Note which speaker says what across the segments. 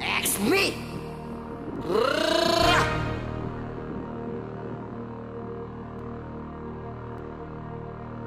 Speaker 1: Ask me!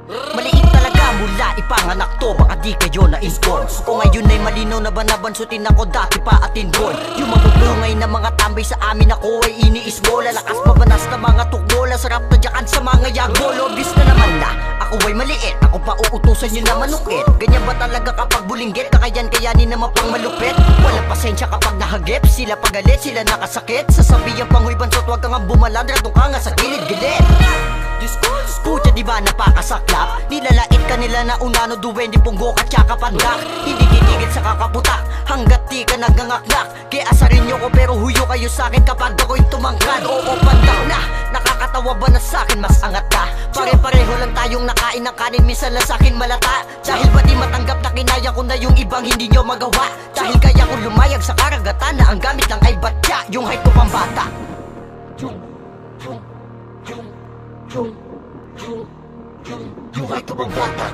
Speaker 1: Maliit talaga mula ipanganak to, baka di kayo na-inform. Kung ngayon ay malinaw na ba nabansutin ako dati pa atin doon. Yung mabubungay na mga tambay sa amin ako ay iniis mo. Lalakas mabanas na mga tukbola, sarap na dyakan sa mga yago. Lobis na naman na ako ay maliit, ako pa uutusan nyo na manukit. Ganyan ba talaga kapag bulinggit? Kakayan-kayanin naman pang malupit. Walang pasensya kapag nahagip, sila pagalit, sila nakasakit. Sasabihan pang huy bansot, wag ka nga bumalandra, doon ka nga sa gilid-gilid. Pucha di ba napakasaklap? Nilalait ka nila na unano, duwende, punggo at tsaka pandak. Hindi titigil sa kakaputak hanggat di ka nagangaknak. Kaya asarin nyo ko pero huyo kayo sakin kapag ako'y tumangkad. Oo, pandak na, nakakatawa ba na sakin mas angat ka? Pare-pareho lang tayong nakain ng kanin, minsan lang sakin malata. Dahil ba di matanggap na kinaya ko na yung ibang hindi nyo magawa? Dahil kaya kong lumayag sa karagatan na ang gamit lang ay batya, yung height ko pang bata. Yung height ko pang bata.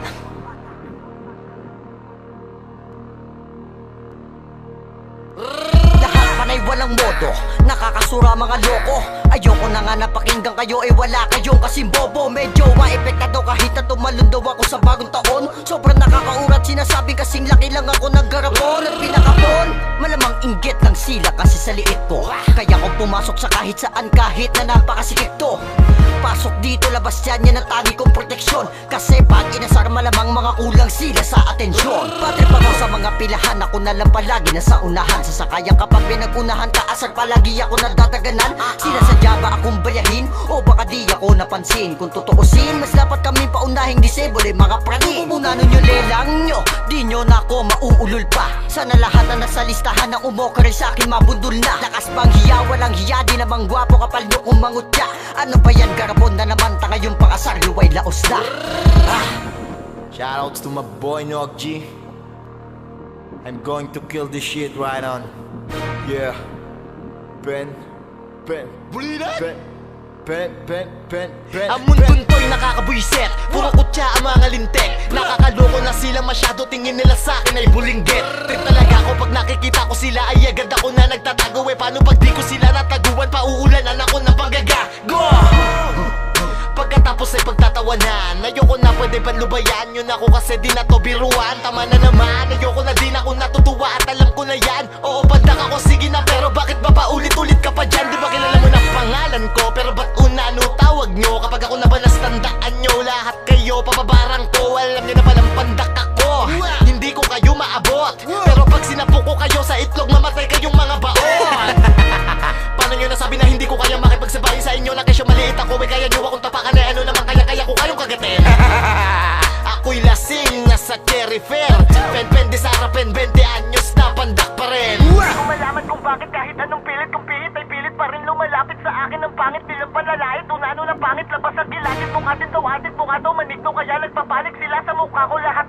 Speaker 1: Lahat panay walang modo, nakakasura mga loko. Ayoko na nga napakinggan kayo, wala kayong kasing bobo. Medyo ma-epektado kahit na tumalundaw ako sa bagong taon. Sobrang nakakaurat, sinasabing kasing laki lang ako naggarapon at pinakapon. Malamang inggit lang sila kasi sa liit ko, kaya ko pumasok sa kahit saan kahit na napakasikip to. Pasok dito, labas yan, yan ang tagi kong proteksyon. Kasi pag inasar malamang mga kulang sila sa atensyon. Patrip ako sa mga pilahan, ako na lang palagi nasa unahan. Sasakayan kapag pinagunahan, kaasar palagi ako nadadaganan. Sinasadya ba akong bayahin o baka di ako napansin? Kung tutuusin, mas dapat kami paunahing disable mga praning. Unanon nyo lelang nyo, di nyo na ako mauulol pa. Sana lahat na nasa listahan ng umokare sa akin mabundol na. Lakas pang hiya, walang hiya, di namang gwapo kapal nyo kung mangutya. Ano ba yan, garapon na naman, tanga yung pangasar, luway laos na.
Speaker 2: Shoutouts to my boy Nog G. I'm going to kill this shit right on. Yeah. Pen.
Speaker 3: Ang mundon to'y nakakabwisit, puro kutya ang mga lintek. Nakakaloko na sila masyado, tingin nila sa'kin ay bulinggit. Trip talaga ako pag nakikita ko sila, ay agad ako na nagtatago. Paano pag di ko sila nataguan, pauulanan ako ng panggagago. Pagkatapos ay pagtatawanan, ayoko na pwede panlubayan. Yun ako kasi di na to biruan, tama na naman. Ayoko na din ako natutuwa at alam ko na yan. Oo, pandak ako, sige na, pero bakit ba paulit-ulit ka pa dyan? Di ba kilala mo na pangalan ko, pero ba't unano tawag nyo? Kapag ako na ba nastandaan nyo, lahat kayo papabarang ko. Alam nyo na palang pandak ako, hindi ko kayo maabot. Pero pag sinapok ko kayo sa itlog, mamatay kayong mga baon. Paano nyo nasabi na hindi ko kaya makipagsabay sa inyo? Na kesyo maliit ako, may kaya nyo akong tapakan. Ano naman kaya ko kayong kagatin? Ako'y lasing, nasa cherry fair. Pen di sarapin, 20 anyos na pandak pa rin. Hindi ko malaman kung bakit kahit anong pilit kong pilit ay pilit pa rin lumalapit sa akin ng pangit. Bilang panlalait, unano ng pangit, labas ang gilagit mong atin daw, atin mong daw, manig daw. Kaya nagpapanik sila sa mukha ko, lahat